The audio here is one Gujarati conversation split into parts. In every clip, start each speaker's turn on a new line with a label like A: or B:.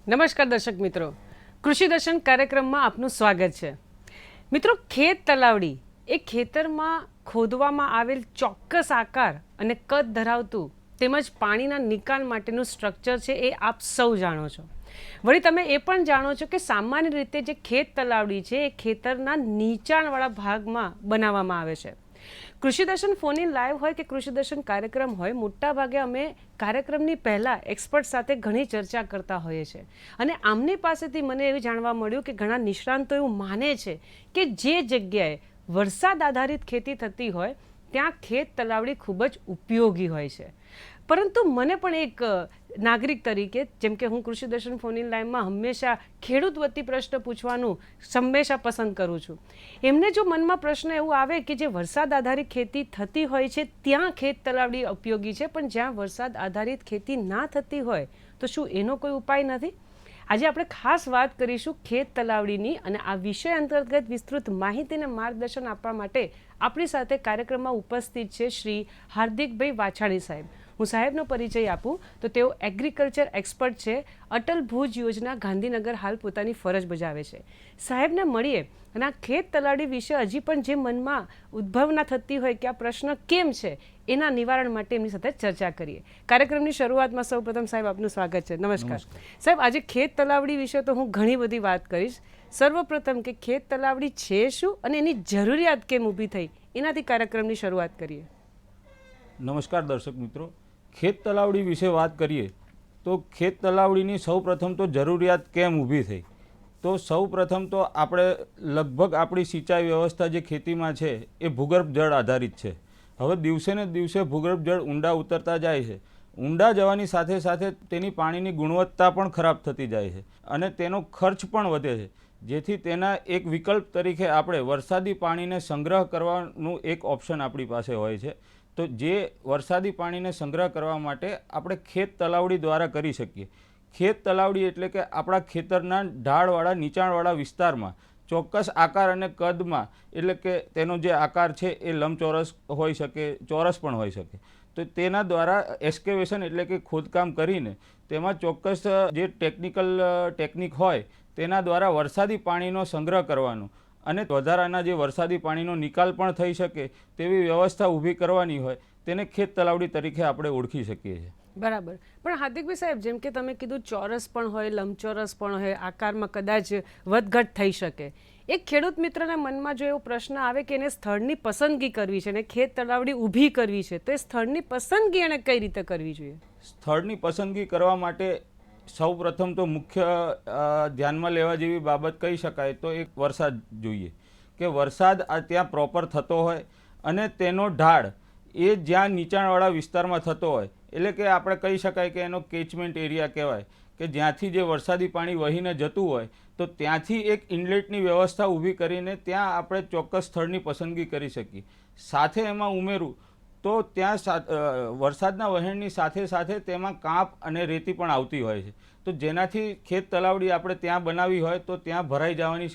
A: નમસ્કાર દર્શક મિત્રો, કૃષિ દર્શન કાર્યક્રમમાં આપનું સ્વાગત છે. મિત્રો, ખેત તલાવડી એ ખેતરમાં ખોદવામાં આવેલ ચોક્કસ આકાર અને કદ ધરાવતું તેમજ પાણીના નિકાલ માટેનું સ્ટ્રક્ચર છે એ આપ સૌ જાણો છો. વળી તમે એ પણ જાણો છો કે સામાન્ય રીતે જે ખેત તલાવડી છે એ ખેતરના નીચાણવાળા ભાગમાં બનાવવામાં આવે છે. કૃષિ દર્શન ફોન ઇન લાઈવ હોય કે કૃષિ દર્શન કાર્યક્રમ હોય, મોટાભાગે અમે કાર્યક્રમની પહેલાં એક્સપર્ટ સાથે ઘણી ચર્ચા કરતા હોઈએ છીએ અને આમની પાસેથી મને એવું જાણવા મળ્યું કે ઘણા નિષ્ણાંતો એવું માને છે કે જે જગ્યાએ વરસાદ આધારિત ખેતી થતી હોય ત્યાં ખેત તલાવડી ખૂબ જ ઉપયોગી હોય છે. પરંતુ મને પણ એક નાગરિક તરીકે, જેમ કે હું કૃષિ દર્શન ફોન ઇન લાઈવમાં હંમેશા ખેડૂત વતી પ્રશ્ન પૂછવાનું હંમેશા પસંદ કરું છું. એમને જો મનમાં પ્રશ્ન એવું આવે કે જે વરસાદ આધારિત ખેતી થતી હોય છે ત્યાં ખેત તલાવડી ઉપયોગી છે, પણ જ્યાં વરસાદ આધારિત ખેતી ના થતી હોય તો શું એનો કોઈ ઉપાય નથી? આજે આપણે ખાસ વાત કરીશું ખેત તલાવડીની અને આ વિષય અંતર્ગત વિસ્તૃત માહિતી અને માર્ગદર્શન આપવા માટે આપણી સાથે કાર્યક્રમમાં ઉપસ્થિત છે શ્રી હાર્દિકભાઈ વાછાણી સાહેબ. હું સાહેબનો પરિચય આપું તો તેઓ એગ્રીકલ્ચર એક્સપર્ટ છે. અટલ ભુજ યોજના ગાંધીનગર હાલ પોતાની ફરજ બજાવે છે. સાહેબને મળીએ અને આ ખેત તલાવડી વિશે હજી પણ જે મનમાં ઉદ્ભવના થતી હોય કે આ પ્રશ્ન કેમ છે એના નિવારણ માટે એમની સાથે ચર્ચા કરીએ. કાર્યક્રમની શરૂઆતમાં સૌપ્રથમ સાહેબ આપનું સ્વાગત છે. નમસ્કાર સાહેબ. આજે ખેત તલાવડી વિશે તો હું ઘણી બધી વાત કરીશ. સર્વપ્રથમ કે ખેત તલાવડી છે શું અને એની જરૂરિયાત કેમ ઊભી થઈ, એનાથી કાર્યક્રમની શરૂઆત કરીએ.
B: નમસ્કાર દર્શક મિત્રો, ખેત તલાવડી વિશે વાત કરીએ તો ખેત તલાવડીની સૌ પ્રથમ તો જરૂરિયાત કેમ ઊભી થઈ, તો સૌ પ્રથમ તો આપણે લગભગ આપણી સિંચાઈ વ્યવસ્થા જે ખેતીમાં છે એ ભૂગર્ભ જળ આધારિત છે. હવે દિવસે ને દિવસે ભૂગર્ભ જળ ઊંડા ઉતરતા જાય છે. ઊંડા જવાની સાથે સાથે તેની પાણીની ગુણવત્તા પણ ખરાબ થતી જાય છે અને તેનો ખર્ચ પણ વધે છે. જેથી તેના એક વિકલ્પ તરીકે આપણે વરસાદી પાણીને સંગ્રહ કરવાનું એક ઓપ્શન આપણી પાસે હોય છે. તો જે વરસાદી પાણીને સંગ્રહ કરવા માટે આપણે ખેત તલાવડી દ્વારા કરી શકીએ. ખેત તલાવડી એટલે કે આપણા ખેતરના ઢાળવાળા નીચાણવાળા વિસ્તારમાં ચોક્કસ આકાર અને કદમાં, એટલે કે તેનો જે આકાર છે એ લંબચોરસ હોઈ શકે, ચોરસ પણ હોઈ શકે, તો તેના દ્વારા એસ્કેવેશન એટલે કે ખોદકામ કરીને તેમાં ચોક્કસ જે ટેકનિક હોય તેના દ્વારા વરસાદી પાણીનો સંગ્રહ કરવાનો અને વધારાના જે વરસાદી પાણીનો નિકાલ પણ થઈ શકે તેવી વ્યવસ્થા ઊભી કરવાની હોય તેને ખેત તલાવડી તરીકે આપણે ઓળખી શકીએ છીએ.
A: બરાબર. પણ હાર્દિકભાઈ સાહેબ, જેમ કે તમે કીધું ચોરસ પણ હોય, લંબચોરસ પણ હોય, આકારમાં કદાચ વધઘટ થઈ શકે. એક ખેડૂત મિત્રના મનમાં જો એવો પ્રશ્ન આવે કે એને સ્થળની પસંદગી કરવી છે અને ખેત તલાવડી ઊભી કરવી છે, તો એ સ્થળની પસંદગી એને કઈ રીતે કરવી જોઈએ?
B: સ્થળની પસંદગી કરવા માટે સૌ પ્રથમ તો મુખ્ય ધ્યાનમાં લેવા જેવી બાબત કહી શકાય તો એક વરસાદ જોઈએ, કે વરસાદ ત્યાં પ્રોપર થતો હોય અને તેનો ઢાળ એ જ્યાં નીચાણવાળા વિસ્તારમાં થતો હોય, એટલે કે આપણે કહી શકાય કે એનો કેચમેન્ટ એરિયા કહેવાય, કે જ્યાંથી જે વરસાદી પાણી વહીને જતું હોય તો ત્યાંથી એક ઇનલેટની વ્યવસ્થા ઊભી કરીને ત્યાં આપણે ચોક્કસ સ્થળની પસંદગી કરી શકીએ. સાથે એમાં ઉમેરું તો ત્યાં વરસાદના વહેણની સાથે સાથે તેમાં કાંપ અને રેતી પણ આવતી હોય છે, તો જેનાથી ખેત તલાવડી આપણે ત્યાં બનાવી હોય તો ત્યાં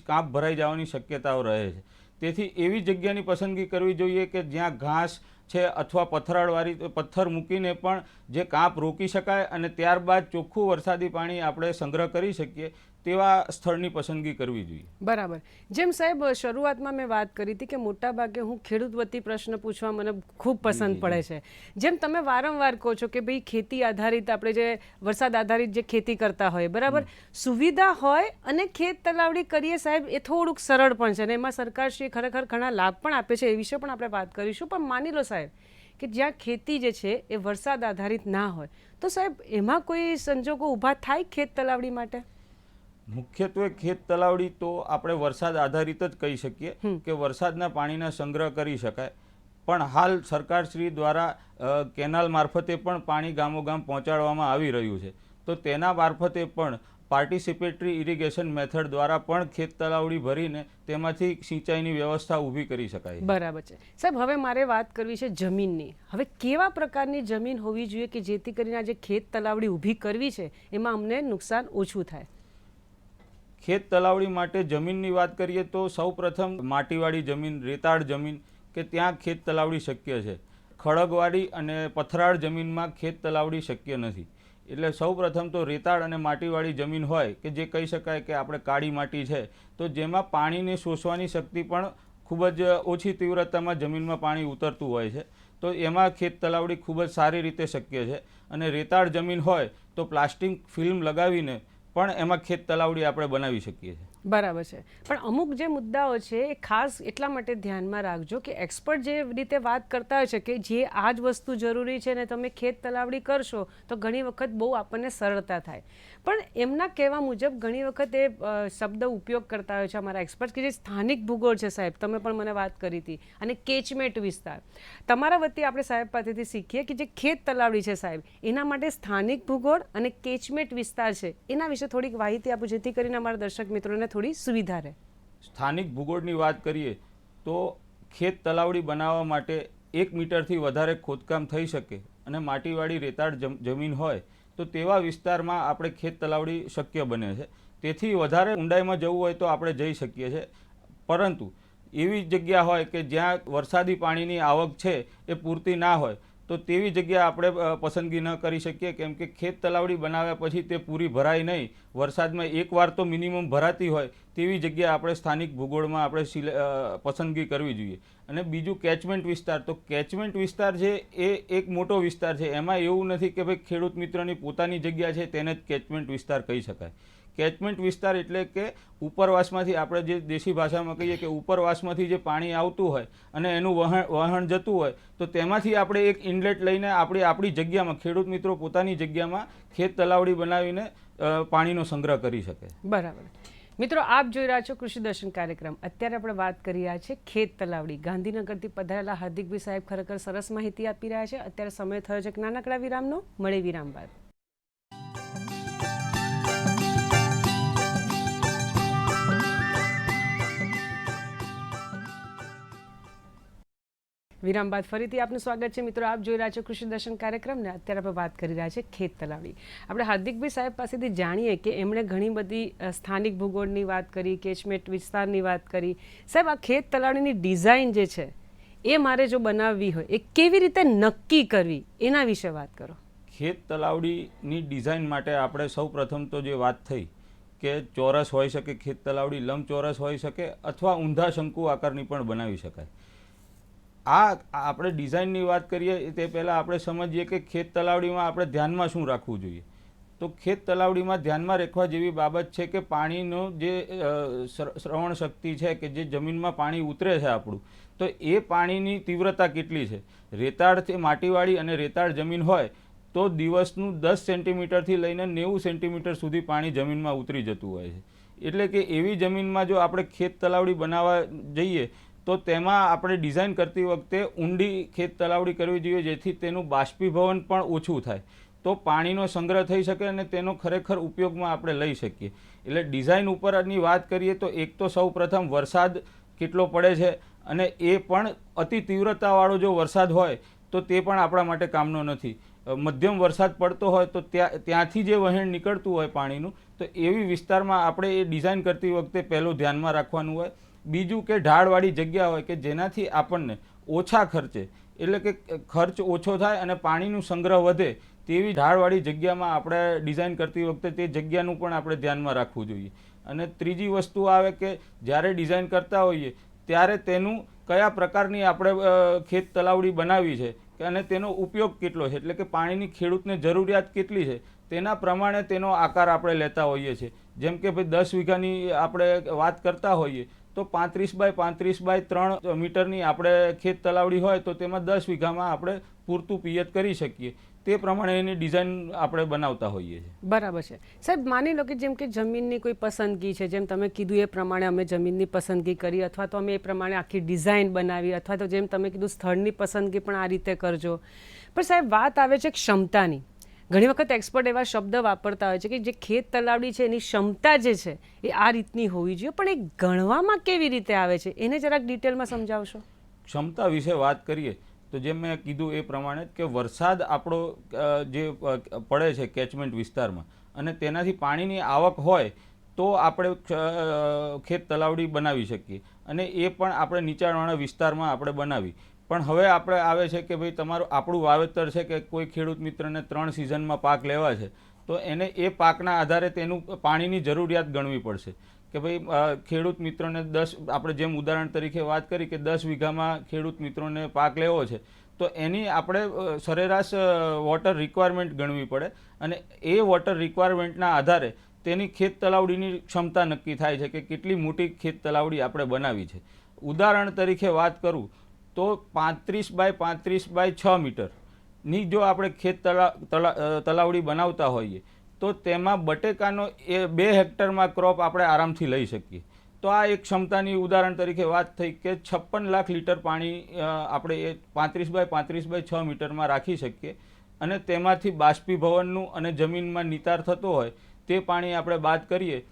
B: કાંપ ભરાઈ જવાની શક્યતાઓ રહે છે. તેથી એવી જગ્યાની પસંદગી કરવી જોઈએ કે જ્યાં ઘાસ છે અથવા પથ્થર મૂકીને પણ જે કાંપ રોકી શકાય અને ત્યારબાદ ચોખ્ખું વરસાદી પાણી આપણે સંગ્રહ કરી શકીએ તેવા સ્થળની પસંદગી કરવી જોઈએ.
A: બરાબર. જેમ સાહેબ શરૂઆતમાં મેં વાત કરી હતી કે મોટાભાગે હું ખેડૂત વતી પ્રશ્ન પૂછવા મને ખૂબ પસંદ પડે છે. જેમ તમે વારંવાર કહો છો કે ભાઈ ખેતી આધારિત, આપણે જે વરસાદ આધારિત જે ખેતી કરતા હોય, બરાબર, સુવિધા હોય અને ખેત તલાવડી કરીએ સાહેબ એ થોડુંક સરળ પણ છે અને એમાં સરકારશ્રી ખરેખર ઘણા લાભ પણ આપે છે. એ વિશે પણ આપણે વાત કરીશું. પણ માની લો સાહેબ કે જ્યાં ખેતી જે છે એ વરસાદ આધારિત ના હોય, તો સાહેબ એમાં કોઈ સંજોગો ઊભા થાય ખેત તલાવડી માટે?
B: મુખ્યત્વે ખેત તલાવડી તો આપણે વરસાદ આધારિત જ કહી શકીએ કે વરસાદના પાણીના સંગ્રહ કરી શકાય. પણ હાલ સરકારશ્રી દ્વારા કેનાલ મારફતે પણ પાણી ગામોગામ પહોંચાડવામાં આવી રહ્યું છે, તો તેના મારફતે પણ પાર્ટિસિપેટરી ઇરિગેશન મેથડ દ્વારા પણ ખેત તલાવડી ભરીને તેમાંથી સિંચાઈની વ્યવસ્થા ઊભી કરી શકાય.
A: બરાબર છે સાહેબ. હવે મારે વાત કરવી છે જમીનની. હવે કેવા પ્રકારની જમીન હોવી જોઈએ કે જેથી કરીને આ જે ખેત તલાવડી ઊભી કરવી છે એમાં અમને નુકસાન ઓછું થાય?
B: ખેત તલાવડી માટે જમીનની વાત કરીએ તો સૌ પ્રથમ માટીવાળી જમીન, રેતાળ જમીન કે ત્યાં ખેત તલાવડી શક્ય છે. ખડકવાળી અને પથરાળ જમીનમાં ખેત તલાવડી શક્ય નથી. એટલે સૌપ્રથમ તો રેતાળ અને માટીવાળી જમીન હોય કે જે કહી શકાય કે આપણે કાળી માટી છે, તો જેમાં પાણીને શોષવાની શક્તિ પણ ખૂબ જ ઓછી તીવ્રતામાં જમીનમાં પાણી ઉતરતું હોય છે, તો એમાં ખેત તલાવડી ખૂબ જ સારી રીતે શક્ય છે. અને રેતાળ જમીન હોય તો પ્લાસ્ટિક ફિલ્મ લગાવીને પણ એમાં ખેત તલાવડી આપણે બનાવી શકીએ છીએ.
A: બરાબર છે. પણ અમુક જે મુદ્દાઓ છે એ ખાસ એટલા માટે ધ્યાનમાં રાખજો કે એક્સપર્ટ જે રીતે વાત કરતા હોય છે કે જે આ જ વસ્તુ જરૂરી છે ને તમે ખેત તલાવડી કરશો તો ઘણી વખત બહુ આપણને સરળતા થાય, પણ એમના કહેવા મુજબ ઘણી વખત એ શબ્દ ઉપયોગ કરતા હોય છે અમારા એક્સપર્ટ કે જે સ્થાનિક ભૂગોળ છે સાહેબ, તમે પણ મને વાત કરી હતી, અને કેચમેન્ટ વિસ્તાર. તમારા વતી આપણે સાહેબ પાસેથી શીખીએ કે જે ખેત તલાવડી છે સાહેબ, એના માટે સ્થાનિક ભૂગોળ અને કેચમેન્ટ વિસ્તાર છે એના વિશે થોડીક માહિતી આપો જેથી કરીને અમારા દર્શક મિત્રોને થોડી સુવિધા રહે.
B: સ્થાનિક ભૂગોળની વાત કરીએ તો ખેત તલાવડી બનાવવા માટે 1 મીટરથી વધારે ખોદકામ થઈ શકે અને માટીવાળી રેતાળ જમીન હોય તો તેવા વિસ્તારમાં આપણે ખેત તલાવડી શક્ય બને છે. તેથી વધારે ઊંડાઈમાં જવું હોય તો આપણે જઈ શકીએ છીએ, પરંતુ એવી જગ્યા હોય કે જ્યાં વરસાદી પાણીની આવક છે એ પૂરતી ના હોય તો તેવી જગ્યા આપણે પસંદગી ન કરી શકીએ, કેમ કે ખેત તલાવડી બનાવ્યા પછી તે પૂરી ભરાય નહીં. વરસાદમાં એકવાર તો મિનિમમ ભરાતી હોય તેવી જગ્યા આપણે સ્થાનિક ભૂગોળમાં આપણે પસંદગી કરવી જોઈએ. અને બીજું કેચમેન્ટ વિસ્તાર, તો કેચમેન્ટ વિસ્તાર છે એ એક મોટો વિસ્તાર છે. એમાં એવું નથી કે ભાઈ ખેડૂત મિત્રોની પોતાની જગ્યા છે તેને જ કેચમેન્ટ વિસ્તાર કહી શકાય. કેચમેન્ટ વિસ્તાર એટલે કે ઉપરવાસમાંથી, આપણે જે દેશી ભાષામાં કહીએ કે ઉપરવાસમાંથી જે પાણી આવતું હોય અને એનું વહન જતું હોય તો તેમાંથી આપણે એક ઇનલેટ લઈને આપણી જગ્યામાં, ખેડૂત મિત્રો પોતાની જગ્યામાં ખેત તલાવડી બનાવીને પાણીનો સંગ્રહ કરી શકે.
A: બરાબર. મિત્રો, આપ જોઈ રહ્યા છો કૃષિ દર્શન કાર્યક્રમ. અત્યારે આપણે વાત કરી રહ્યા છીએ ખેત તલાવડી. ગાંધીનગરથી પધારેલા હાર્દિકભાઈ સાહેબ ખરેખર સરસ માહિતી આપી રહ્યા છે. અત્યારે સમય થયો છે એક નાનકડા વિરામનો. મળે વિરામ બાદ. વિરામ બાદ ફરીથી આપનું સ્વાગત છે. મિત્રો, આપ જોઈ રહ્યા છો કૃષિ દર્શન કાર્યક્રમને. અત્યારે આપણે વાત કરી રહ્યા છીએ ખેત તલાવડી. આપણે હાર્દિકભાઈ સાહેબ પાસેથી જાણીએ કે એમણે ઘણી બધી સ્થાનિક ભૂગોળની વાત કરી, કેચમેન્ટ વિસ્તારની વાત કરી. સાહેબ, આ ખેત તલાવડીની ડિઝાઇન જે છે એ મારે જો બનાવવી હોય એ કેવી રીતે નક્કી કરવી એના વિશે વાત કરો.
B: ખેત તલાવડીની ડિઝાઇન માટે આપણે સૌ પ્રથમ તો જે વાત થઈ કે ચોરસ હોઈ શકે ખેત તલાવડી, લંબચોરસ હોઈ શકે અથવા ઊંધા શંકુ આકારની પણ બનાવી શકાય. આપણે ડિઝાઇનની વાત કરીએ તે પહેલાં આપણે સમજીએ કે ખેત તલાવડીમાં આપણે ધ્યાનમાં શું રાખવું જોઈએ. તો ખેત તલાવડીમાં ધ્યાનમાં રાખવા જેવી બાબત છે કે પાણીનો જે શ્રવણ શક્તિ છે કે જે જમીનમાં પાણી ઉતરે છે આપણું, તો એ પાણીની તીવ્રતા કેટલી છે. રેતાળથી માટીવાળી અને રેતાળ જમીન હોય તો દિવસનું 10 સેન્ટીમીટરથી લઈને 90 સેન્ટીમીટર સુધી પાણી જમીનમાં ઉતરી જતું હોય છે. એટલે કે એવી જમીનમાં જો આપણે ખેત તલાવડી બનાવવા જઈએ તો તેમાં આપણે ડિઝાઇન કરતી વખતે ઊંડી ખેત તલાવડી કરવી જોઈએ, જેથી તેનું બાષ્પીભવન પણ ઓછું થાય, તો પાણીનો સંગ્રહ થઈ શકે અને તેનો ખરેખર ઉપયોગમાં આપણે લઈ શકીએ. એટલે ડિઝાઇન ઉપરની વાત કરીએ તો એક તો સૌ પ્રથમ વરસાદ કેટલો પડે છે, અને એ પણ અતિ તીવ્રતાવાળો જો વરસાદ હોય તો તે પણ આપણા માટે કામનો નથી. મધ્યમ વરસાદ પડતો હોય તો ત્યાંથી જે વહેણ નીકળતું હોય પાણીનું, તો એવી વિસ્તારમાં આપણે એ ડિઝાઇન કરતી વખતે પહેલું ધ્યાનમાં રાખવાનું હોય. બીજું કે ઢાળવાળી જગ્યા હોય કે જેનાથી આપણને ઓછા ખર્ચે, એટલે કે ખર્ચ ઓછો થાય અને પાણીનું સંગ્રહ વધે તેવી ઢાળવાળી જગ્યામાં આપણે ડિઝાઇન કરતી વખતે તે જગ્યાનું પણ આપણે ધ્યાનમાં રાખવું જોઈએ. અને ત્રીજી વસ્તુ આવે કે જ્યારે ડિઝાઇન કરતા હોઈએ ત્યારે તેનું કયા પ્રકારની આપણે ખેત તલાવડી બનાવવી છે અને તેનો ઉપયોગ કેટલો છે, એટલે કે પાણીની ખેડૂતને જરૂરિયાત કેટલી છે તેના પ્રમાણે તેનો આકાર આપણે લેતા હોઈએ છીએ. જેમ કે ભાઈ 10 વીઘાની આપણે વાત કરતા હોઈએ તો 35 બાય 35 બાય 3 મીટરની આપણે ખેત તલાવડી હોય તો તેમાં 10 વીઘામાં આપણે પૂરતું પિયત કરી શકીએ. તે પ્રમાણે એની ડિઝાઇન આપણે બનાવતા હોઈએ છીએ.
A: બરાબર છે. સાહેબ, માની લો કે જેમ કે જમીનની કોઈ પસંદગી છે, જેમ તમે કીધું એ પ્રમાણે અમે જમીનની પસંદગી કરી અથવા તો અમે એ પ્રમાણે આખી ડિઝાઇન બનાવી, અથવા તો જેમ તમે કીધું સ્થળની પસંદગી પણ આ રીતે કરજો. પણ સાહેબ, વાત આવે છે ક્ષમતાની. ઘણી વખત એક્સપર્ટ એવા શબ્દ વાપરતા હોય છે કે જે ખેત તલાવડી છે એની ક્ષમતા જે છે એ આ રીતની હોવી જોઈએ, પણ એ ગણવામાં કેવી રીતે આવે છે એને જરાક ડિટેલમાં સમજાવશો.
B: ક્ષમતા વિશે વાત કરીએ તો જેમ મેં કીધું એ પ્રમાણે કે વરસાદ આપણો જે પડે છે કેચમેન્ટ વિસ્તારમાં અને તેનાથી પાણીની આવક હોય તો આપણે ખેત તલાવડી બનાવી શકીએ, અને એ પણ આપણે નીચાણવાળા વિસ્તારમાં આપણે બનાવી. પણ હવે આપણે આવે છે કે ભાઈ આપણું વાવેતર છે કે કોઈ ખેડૂત મિત્રને 3 સિઝનમાં પાક લેવા છે, તો એને એ પાકના આધારે તેનું પાણીની જરૂરિયાત ગણવી પડશે કે ભાઈ ખેડૂત મિત્રોને આપણે જેમ ઉદાહરણ તરીકે વાત કરી કે 10 વીઘામાં ખેડૂત મિત્રોને પાક લેવો છે, તો એની આપણે સરેરાશ વોટર રિક્વાયરમેન્ટ ગણવી પડે અને એ વોટર રિક્વાયરમેન્ટના આધારે તેની ખેત તલાવડીની ક્ષમતા નક્કી થાય છે કે કેટલી મોટી ખેત તલાવડી આપણે બનાવી છે. ઉદાહરણ તરીકે વાત કરું તો 35 બાય 35 બાય 6 મીટરની જો આપણે ખેત તલાવડી બનાવતા હોઈએ તો તેમાં બટેકાનો 2 હેક્ટરમાં ક્રોપ આપણે આરામથી લઈ શકીએ. તો આ એક ક્ષમતાની ઉદાહરણ તરીકે વાત થઈ કે 56 લાખ લીટર પાણી આપણે એ 35 બાય 35 બાય 6 મીટરમાં રાખી શકીએ અને તેમાંથી બાષ્પીભવનનું અને જમીનમાં નિતાર થતો હોય તે પાણી આપણે બાદ કરીએ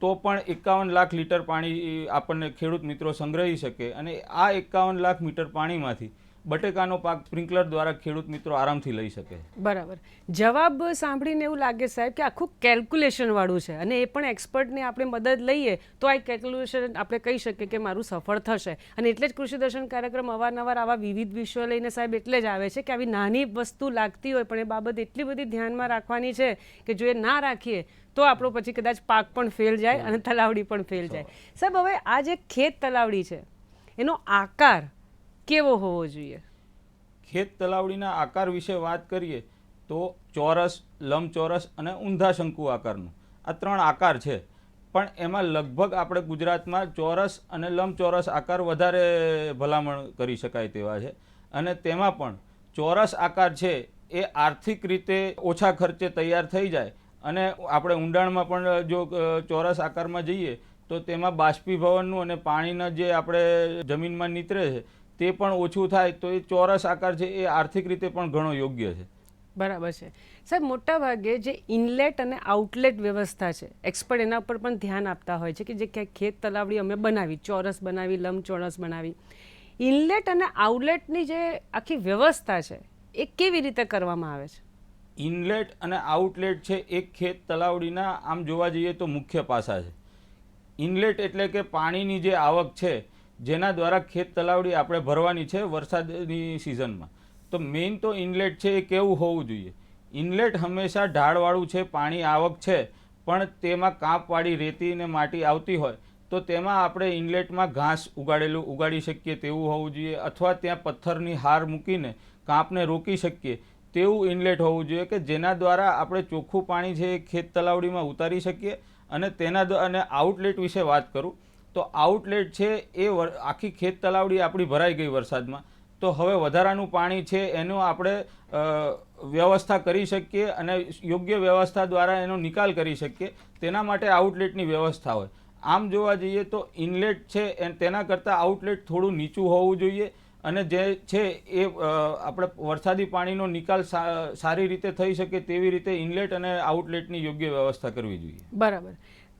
B: તો પણ 51 લાખ લીટર પાણી આપણને ખેડૂત મિત્રો સંગ્રહી શકે અને આ 51 લાખ મીટર પાણીમાંથી બટેકાનો પાક સ્પ્રિંકલર દ્વારા ખેડૂત મિત્રો આરામથી લઈ શકે.
A: બરાબર. જવાબ સાંભળીને એવું લાગે સાહેબ કે આખું કેલ્ક્યુલેશન વાળું છે અને એ પણ એક્સપર્ટની આપણે મદદ લઈએ તો આ કેલ્ક્યુલેશન આપણે કહી શકીએ કે મારું સફળ થશે. અને એટલે જ કૃષિ દર્શન કાર્યક્રમ અવારનવાર આવા વિવિધ વિષયો લઈને સાહેબ એટલે જ આવે છે કે આવી નાની વસ્તુ લાગતી હોય પણ એ બાબત એટલી બધી ધ્યાનમાં રાખવાની છે કે જો એ ના રાખીએ તો આપણો પછી કદાચ પાક પણ ફેલ જાય અને તલાવડી પણ ફેલ જાય. સાહેબ, હવે આ જે ખેત તલાવડી છે એનો આકાર કેવો હોવો જોઈએ?
B: ખેત તલાવડીના આકાર વિશે વાત કરીએ તો ચોરસ, લંબચોરસ અને ઊંધા શંકુ આકારનું આ 3 આકાર છે. પણ એમાં લગભગ આપણે ગુજરાતમાં ચોરસ અને લંબચોરસ આકાર વધારે ભલામણ કરી શકાય તેવા છે અને તેમાં પણ ચોરસ આકાર છે એ આર્થિક રીતે ઓછા ખર્ચે તૈયાર થઈ જાય અને આપણે ઊંડાણમાં પણ જો ચોરસ આકારમાં જઈએ તો તેમાં બાષ્પીભવનનું અને પાણીના જે આપણે જમીનમાં નીતરે છે તે પણ ઓછું થાય, તો એ ચોરસ આકાર છે એ આર્થિક રીતે પણ ઘણો યોગ્ય છે.
A: બરાબર છે સાહેબ. મોટા ભાગે જે ઇનલેટ અને આઉટલેટ વ્યવસ્થા છે એક્સપર્ટ એના ઉપર પણ ધ્યાન આપતા હોય છે કે જે ખેત તલાવડી અમે બનાવી, ચોરસ બનાવી, લંબચોરસ બનાવી, ઇનલેટ અને આઉટલેટની જે આખી વ્યવસ્થા છે એ કેવી રીતે કરવામાં આવે છે?
B: ઇનલેટ અને આઉટલેટ છે એક ખેત તલાવડીના આમ જોવા જઈએ તો મુખ્ય પાસા છે. ઇનલેટ એટલે કે પાણીની જે આવક છે જેના દ્વારા ખેત તલાવડી આપણે ભરવાની છે વરસાદની સિઝનમાં. તો મેઇન તો ઇનલેટ છે એ કેવું હોવું જોઈએ? ઇનલેટ હંમેશા ઢાળવાળું છે, પાણી આવક છે પણ તેમાં કાંપવાળી રેતી અને માટી આવતી હોય તો તેમાં આપણે ઇનલેટમાં ઘાસ ઉગાડી શકીએ તેવું હોવું જોઈએ અથવા ત્યાં પથ્થરની હાર મૂકીને કાંપને રોકી શકીએ તેવું ઇનલેટ હોવું જોઈએ કે જેના દ્વારા આપણે ચોખ્ખું પાણી છે એ ખેત તલાવડીમાં ઉતારી શકીએ. અને અને આઉટલેટ વિશે વાત કરું તો આઉટલેટ છે એ આખી ખેત તલાવડી આપણી ભરાઈ ગઈ વરસાદમાં, તો હવે વધારાનું પાણી છે એનો આપણે વ્યવસ્થા કરી શકીએ અને યોગ્ય વ્યવસ્થા દ્વારા એનો નિકાલ કરી શકીએ. તેના માટે આઉટલેટની વ્યવસ્થા હોય. આમ જોવા જઈએ તો ઇનલેટ છે તેના કરતાં આઉટલેટ થોડું નીચું હોવું જોઈએ અને જે છે એ આપણે વરસાદી પાણીનો નિકાલ સારી રીતે થઈ શકે તેવી રીતે ઇનલેટ અને આઉટલેટની યોગ્ય વ્યવસ્થા કરવી જોઈએ.
A: બરાબર.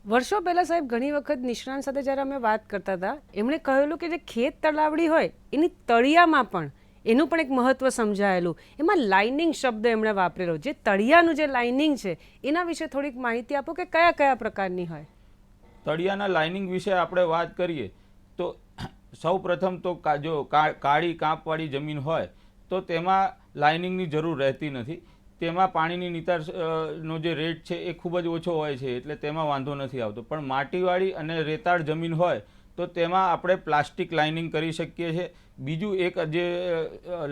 A: વર્ષો પહેલાં સાહેબ ઘણી વખત નિષ્ણાંત સાથે જ્યારે અમે વાત કરતા હતા એમણે કહેલું કે જે ખેત તલાવડી હોય એની તળિયામાં પણ એનું પણ એક મહત્ત્વ સમજાયેલું. એમાં લાઇનિંગ શબ્દ એમણે વાપરેલો. જે તળિયાનું જે લાઇનિંગ છે એના વિશે થોડીક માહિતી આપો કે કયા કયા પ્રકારની હોય?
B: તળિયાના લાઇનિંગ વિશે આપણે વાત કરીએ તો સૌ પ્રથમ તો જો કાળી કાંપવાળી જમીન હોય તો તેમાં લાઇનિંગની જરૂર રહેતી નથી. તેમાં પાણીની નિતારનો જે રેટ છે એ ખૂબ જ ઓછો હોય છે એટલે તેમાં વાંધો નથી આવતો. પણ માટીવાળી અને રેતાળ જમીન હોય તો તેમાં આપણે પ્લાસ્ટિક લાઇનિંગ કરી શકીએ છીએ. બીજું એક જે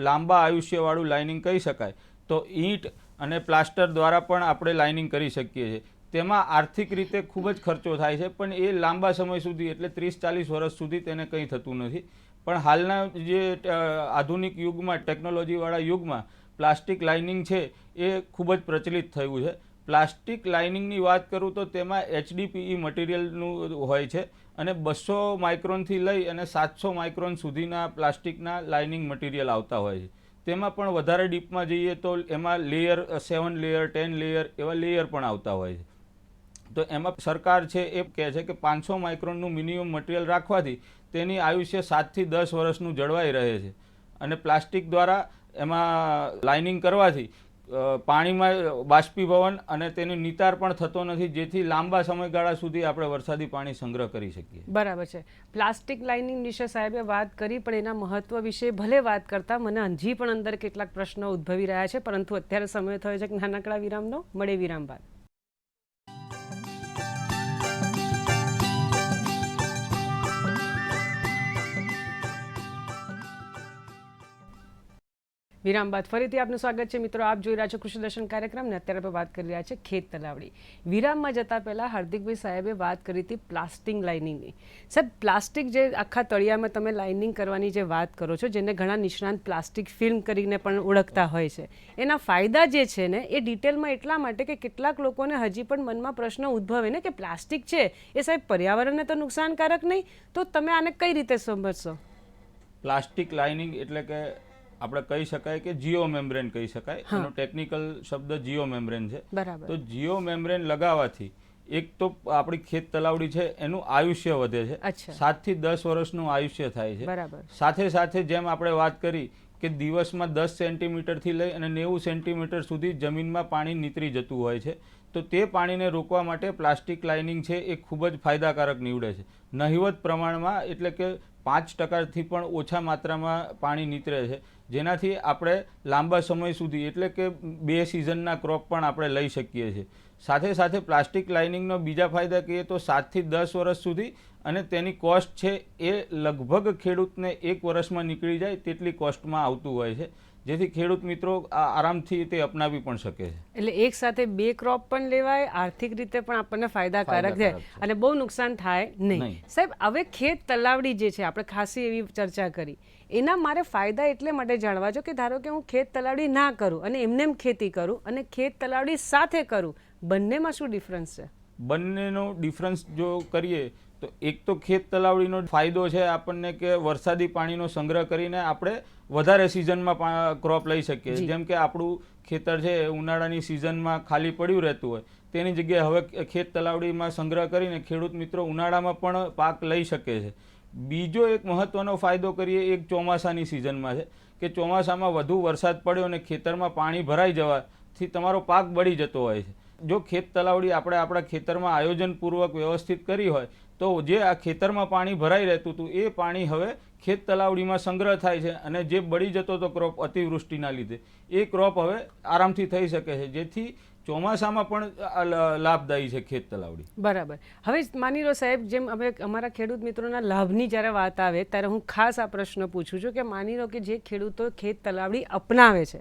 B: લાંબા આયુષ્યવાળું લાઇનિંગ કહી શકાય તો ઈંટ અને પ્લાસ્ટર દ્વારા પણ આપણે લાઇનિંગ કરી શકીએ છીએ. તેમાં આર્થિક રીતે ખૂબ જ ખર્ચો થાય છે પણ એ લાંબા સમય સુધી એટલે 30-40 વર્ષ સુધી તેને કંઈ થતું નથી. પણ હાલના જે આધુનિક યુગમાં ટેકનોલોજીવાળા યુગમાં પ્લાસ્ટિક લાઇનિંગ છે એ ખૂબ જ પ્રચલિત થયું છે. પ્લાસ્ટિક લાઇનિંગની વાત કરું તો તેમાં HDPE મટીરિયલનું હોય છે અને 200 માઇક્રોનથી લઈ અને 700 માઇક્રોન સુધીના પ્લાસ્ટિકના લાઇનિંગ મટીરિયલ આવતા હોય છે. તેમાં પણ વધારે ડીપમાં જઈએ તો એમાં લેયર 7 લેયર 10 લેયર એવા લેયર પણ આવતા હોય છે. તો એમાં સરકાર છે એ કહે છે કે 500 માઇક્રોનનું મિનિમમ મટીરિયલ રાખવાથી તેની આયુષ્ય 7 થી 10 વર્ષનું જળવાઈ રહે છે અને પ્લાસ્ટિક દ્વારા એમાં લાઇનિંગ કરવાથી પાણીમાં બાષ્પીભવન અને તેનો નિતાર પણ થતો નથી, જેથી લાંબા સમયગાળા સુધી આપણે વરસાદી પાણી સંગ્રહ કરી શકીએ.
A: બરાબર છે. પ્લાસ્ટિક લાઇનિંગ વિશે સાહેબે વાત કરી, પણ એના મહત્વ વિશે ભલે વાત કરતા મને હજી પણ અંદર કેટલાક પ્રશ્નો ઉદ્ભવી રહ્યા છે, પરંતુ અત્યારે સમય થયો છે કે નાનકડા વિરામનો. મળે વિરામ બાદ. વિરામ બાદ ફરીથી આપનું સ્વાગત છે મિત્રો. આપ જોઈ રહ્યા છો કૃષિ દર્શન કાર્યક્રમ ને અત્યારે આપણે વાત કરી રહ્યા છે ખેત તલાવડી. વિરામમાં જતા પહેલા હાર્દિકભાઈ સાહેબે વાત કરી હતી પ્લાસ્ટિક લાઇનિંગની. સાહેબ, પ્લાસ્ટિક જે આખા તળિયામાં તમે લાઇનિંગ કરવાની જે વાત કરો છો, જેને ઘણા નિષ્ણાંત પ્લાસ્ટિક ફિલ્મ કરીને પણ ઓળખતા હોય છે, એના ફાયદા જે છે ને એ ડિટેલમાં એટલા માટે કે કેટલાક લોકોને હજી પણ મનમાં પ્રશ્ન ઉદ્ભવે ને કે પ્લાસ્ટિક છે એ સાહેબ પર્યાવરણને તો નુકસાનકારક નહીં, તો તમે આને કઈ રીતે સમજશો?
B: પ્લાસ્ટિક લાઇનિંગ એટલે કે આપણે કહી શકાય કે જીઓ મેમ્બ્રેન કહી શકાય. એનો ટેકનિકલ શબ્દ જીઓ મેમ્બ્રેન છે.
A: બરાબર.
B: તો જીઓ મેમ્બ્રેન લગાવવાથી એક તો આપણી ખેત તલાવડી છે એનું આયુષ્ય વધે છે. 7 થી 10 વર્ષનું આયુષ્ય થાય છે.
A: બરાબર.
B: સાથે સાથે જેમ આપણે વાત કરી કે દિવસમાં 10 સેન્ટીમીટરથી લઈ અને 90 સેન્ટીમીટર સુધી જમીનમાં પાણી નીતરી જતું હોય છે, તો તે પાણીને રોકવા માટે પ્લાસ્ટિક લાઇનિંગ છે એ ખૂબ જ ફાયદાકારક નીવડે છે. નહિવત પ્રમાણમાં, એટલે કે 5%થી પણ ઓછા માત્રામાં પાણી નીતરે છે, જેનાથી આપણે લાંબા સમય સુધી, એટલે કે 2 સિઝનના ક્રોપ પણ આપણે લઈ શકીએ છીએ. સાથે સાથે પ્લાસ્ટિક લાઇનિંગનો બીજા ફાયદા કહીએ તો 7 થી 10 વર્ષ સુધી, અને તેની કોસ્ટ છે એ લગભગ ખેડૂતને 1 વર્ષમાં નીકળી જાય તેટલી કોસ્ટમાં આવતું હોય છે, જેથી ખેડૂત મિત્રો આરામથી તે અપનાવી પણ શકે છે.
A: એટલે એક સાથે 2 ક્રોપ પણ લેવાય, આર્થિક રીતે પણ આપણને ફાયદાકારક છે અને બહુ નુકસાન થાય નહીં. સાહેબ, હવે ખેત તલાવડી જે છે, આપણે ખાસી એવી ચર્ચા કરી, એના મારે ફાયદા એટલે માટે જાણવા છો કે ધારો કે હું ખેત તલાવડી ના કરું અને એમને ખેતી કરું અને ખેત તલાવડી સાથે કરું, બંનેમાં શું ડિફરન્સ છે?
B: બંનેનો ડિફરન્સ જો કરીએ તો એક તો ખેત તલાવડીનો ફાયદો છે આપણને કે વરસાદી પાણીનો સંગ્રહ કરીને આપણે વધારે સિઝનમાં ક્રોપ લઈ શકીએ. જેમ કે આપણું ખેતર છે ઉનાળાની સિઝનમાં ખાલી પડ્યું રહેતું હોય, તેની જગ્યાએ હવે ખેત તલાવડીમાં સંગ્રહ કરીને ખેડૂત મિત્રો ઉનાળામાં પણ પાક લઈ શકે છે. બીજો એક મહત્વનો ફાયદો કરીએ એક ચોમાસાની સિઝનમાં છે કે ચોમાસામાં વધુ વરસાદ પડ્યો અને ખેતરમાં પાણી ભરાઈ જવાથી તમારો પાક બળી જતો હોય છે. જો ખેત તલાવડી આપણે આપણા ખેતરમાં આયોજનપૂર્વક વ્યવસ્થિત કરી હોય તો જે આ ખેતરમાં પાણી ભરાઈ રહેતું હતું એ પાણી હવે ખેત તલાવડીમાં સંગ્રહ થાય છે, અને જે બળી જતો હતો ક્રોપ અતિવૃષ્ટિના લીધે, એ ક્રોપ હવે આરામથી થઈ શકે છે, જેથી ચોમાસામાં પણ લાભદાયી છે ખેત તલાવડી.
A: બરાબર. હવે માની લો સાહેબ, જેમ હવે અમારા ખેડૂત મિત્રોના લાભની જ્યારે વાત આવે ત્યારે હું ખાસ આ પ્રશ્ન પૂછું છું કે માની લો કે જે ખેડૂતો ખેત તલાવડી અપનાવે છે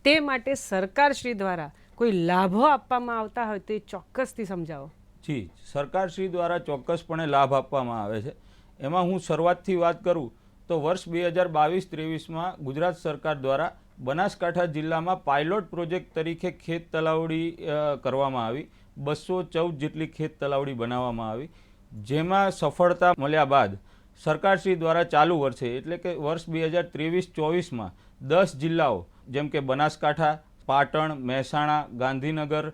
A: તે માટે સરકારશ્રી દ્વારા કોઈ લાભો આપવામાં આવતા હોય તો એ ચોક્કસથી સમજાવો.
B: જી, સરકારશ્રી દ્વારા ચોક્કસપણે લાભ આપવામાં આવે છે. એમાં હું શરૂઆતથી વાત કરું તો વર્ષ 2022-23માં ગુજરાત સરકાર દ્વારા બનાસકાંઠા જિલ્લામાં પાયલોટ પ્રોજેક્ટ તરીકે ખેત તલાવડી કરવામાં આવી. 214 જેટલી ખેત તલાવડી બનાવવામાં આવી, જેમાં સફળતા મળ્યા બાદ સરકારશ્રી દ્વારા ચાલુ વર્ષે, એટલે કે વર્ષ 2023-24માં 10 જિલ્લાઓ જેમ કે બનાસકાંઠા, પાટણ, મહેસાણા, ગાંધીનગર,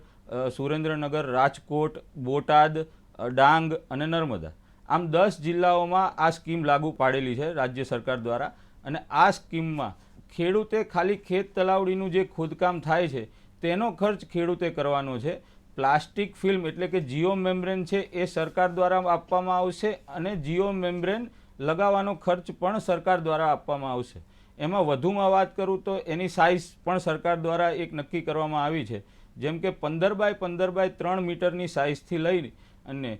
B: સુરેન્દ્રનગર, રાજકોટ, બોટાદ, ડાંગ અને નર્મદા, આમ 10 જિલ્લાઓમાં આ સ્કીમ લાગુ પાડેલી છે રાજ્ય સરકાર દ્વારા. અને આ સ્કીમમાં ખેડૂતે ખાલી ખેત તલાવડીનું જે ખોદકામ થાય છે તેનો ખર્ચ ખેડૂતે કરવાનો છે. પ્લાસ્ટિક ફિલ્મ એટલે કે જીઓ મેમ્બ્રેન છે એ સરકાર દ્વારા આપવામાં આવશે, અને જીઓ મેમ્બ્રેન લગાવવાનો ખર્ચ પણ સરકાર દ્વારા આપવામાં આવશે. એમાં વધુમાં વાત કરું તો એની સાઇઝ પણ સરકાર દ્વારા એક નક્કી કરવામાં આવી છે, જેમ કે 15 બાય 15 બાય 3 મીટરની સાઇઝથી લઈ અને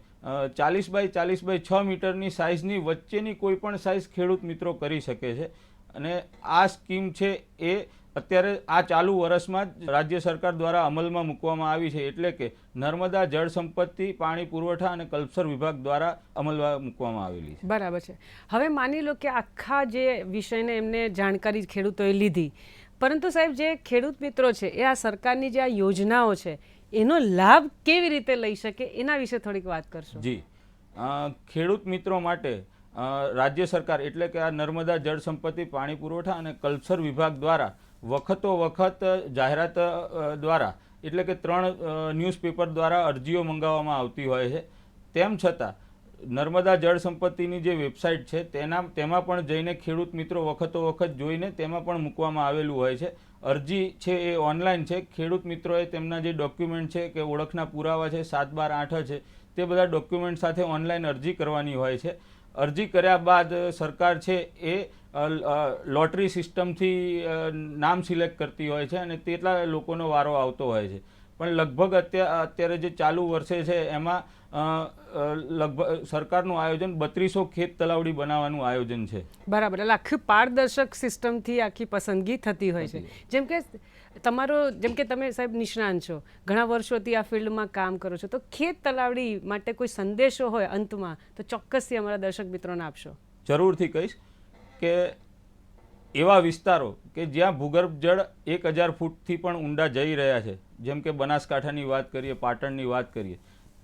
B: 40 બાય 40 બાય 6 મીટરની સાઇઝની વચ્ચેની કોઈ પણ સાઇઝ ખેડૂત મિત્રો કરી શકે છે. અને આ સ્કીમ છે એ અત્યારે આ ચાલુ વર્ષમાં જ રાજ્ય સરકાર દ્વારા અમલમાં મૂકવામાં આવી છે, એટલે કે નર્મદા જળ સંપત્તિ, પાણી પુરવઠા અને કલ્પસર વિભાગ દ્વારા અમલમાં મૂકવામાં આવેલી છે.
A: બરાબર છે. હવે માની લો કે આખા જે વિષયને એમને જાણકારી ખેડૂતોએ લીધી, પરંતુ સાહેબ જે ખેડૂત મિત્રો છે એ આ સરકારની જે આ યોજનાઓ છે એનો લાભ કેવી રીતે લઈ શકે એના વિશે થોડીક વાત કરશો.
B: જી, ખેડૂત મિત્રો માટે રાજ્ય સરકાર એટલે કે આ નર્મદા જળ સંપત્તિ, પાણી પુરવઠા અને કલ્પસર વિભાગ દ્વારા વખતો વખત જાહેરાત દ્વારા, એટલે કે 3 ન્યૂઝપેપર દ્વારા અરજીઓ મંગાવવામાં આવતી હોય છે. તેમ છતાં નર્મદા જળ સંપત્તિની જે વેબસાઇટ છે તેમાં પણ જઈને ખેડૂત મિત્રો વખતો વખત જોઈને તેમાં પણ મૂકવામાં આવેલું હોય છે. અરજી છે એ ઓનલાઈન છે. ખેડૂત મિત્રોએ તેમના જે ડોક્યુમેન્ટ છે કે ઓળખના પુરાવા છે, 7, 12, 8 છે, તે બધા ડોક્યુમેન્ટ સાથે ઓનલાઈન અરજી કરવાની હોય છે. અરજી કર્યા બાદ સરકાર છે એ લોટરી સિસ્ટમથી નામ સિલેક્ટ કરતી હોય છે અને તેટલા લોકોનો વારો આવતો હોય છે. પણ લગભગ અત્યારે જે ચાલુ વર્ષે છે એમાં લગભગ સરકારનું આયોજન 3200 ખેત તલાવડી બનાવવાનું આયોજન છે.
A: બરાબર, એટલે આખી પારદર્શક સિસ્ટમથી આખી પસંદગી થતી હોય છે. જેમ કે તમે સાહેબ નિષ્ણાંત છો, ઘણા વર્ષોથી આ ફિલ્ડમાં કામ કરો છો, તો ખેત તલાવડી માટે કોઈ સંદેશો હોય અંતમાં તો ચોક્કસથી અમારા દર્શક મિત્રોને આપશો.
B: જરૂરથી કહીશ કે એવા વિસ્તારો કે જ્યાં ભૂગર્ભ જળ 1000 ફૂટથી પણ ઊંડા જઈ રહ્યા છે, જેમ કે બનાસકાંઠાની વાત કરીએ, પાટણની વાત કરીએ,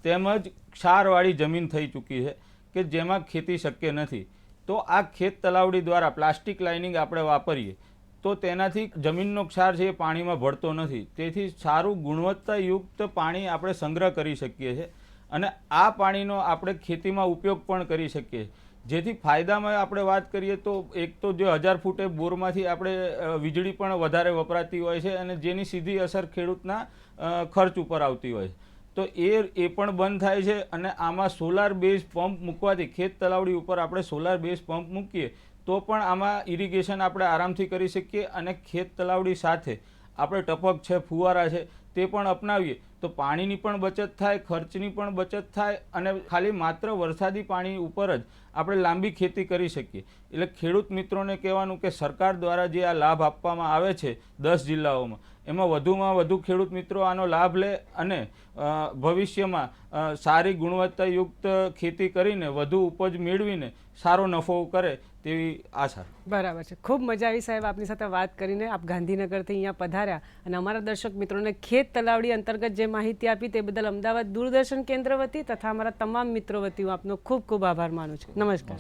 B: તેમજ ક્ષારવાળી જમીન થઈ ચૂકી છે કે જેમાં ખેતી શક્ય નથી, તો આ ખેત તલાવડી દ્વારા પ્લાસ્ટિક લાઇનિંગ આપણે વાપરીએ તો તેનાથી જમીનનો ક્ષાર છે એ પાણીમાં ભળતો નથી. તેથી સારું ગુણવત્તાયુક્ત પાણી આપણે સંગ્રહ કરી શકીએ છીએ અને આ પાણીનો આપણે ખેતીમાં ઉપયોગ પણ કરી શકીએ. જેથી ફાયદામાં આપણે વાત કરીએ તો એક તો જે 1000 ફૂટે બોરમાંથી આપણે વીજળી પણ વધારે વપરાતી હોય છે અને જેની સીધી અસર ખેડૂતના ખર્ચ ઉપર આવતી હોય છે, તો એ પણ બંધ થાય છે. અને આમાં સોલાર બેઝ પંપ મૂકવાથી ખેત તલાવડી ઉપર આપણે સોલાર બેઝ પંપ મૂકીએ તો પણ આમાં ઇરિગેશન આપણે આરામથી કરી શકીએ અને ખેત તલાવડી સાથે આપણે ટપક છે, ફુવારા છે, તે પણ અપનાવીએ તો પાણીની પણ બચત થાય, ખર્ચની પણ બચત થાય અને ખાલી માત્ર વરસાદી પાણી ઉપર જ આપણે લાંબી ખેતી કરી શકીએ. એટલે ખેડૂત મિત્રોને કહેવાનું કે સરકાર દ્વારા જે આ લાભ આપવામાં આવે છે 10 જિલ્લાઓમાં, એમાં વધુમાં વધુ ખેડૂત મિત્રો આનો લાભ લે અને ભવિષ્યમાં સારી ગુણવત્તાયુક્ત ખેતી કરીને વધુ ઉપજ મેળવીને સારો નફો કરે તેવી આશા.
A: બરાબર છે, ખૂબ મજા આવી સાહેબ આપની સાથે વાત કરીને. આપ ગાંધીનગરથી અહીંયા પધાર્યા અને અમારા દર્શક મિત્રોને ખેત તલાવડી અંતર્ગત જે માહિતી આપી તે બદલ અમદાવાદ દૂરદર્શન કેન્દ્ર વતી તથા અમારા તમામ મિત્રો વતી હું આપનો ખૂબ ખૂબ આભાર માનું છું. નમસ્કાર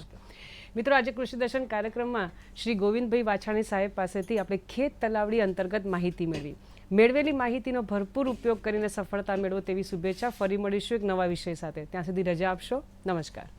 A: મિત્રો. આજે કૃષિ દર્શન કાર્યક્રમમાં શ્રી ગોવિંદભાઈ વાછાણી સાહેબ પાસેથી આપણે ખેત તલાવડી અંતર્ગત માહિતી મેળવેલી માહિતીનો ભરપૂર ઉપયોગ કરીને સફળતા મેળવો તેવી શુભેચ્છા. ફરી મળીશું એક નવા વિષય સાથે. ત્યાં સુધી રજા આપશો. નમસ્કાર.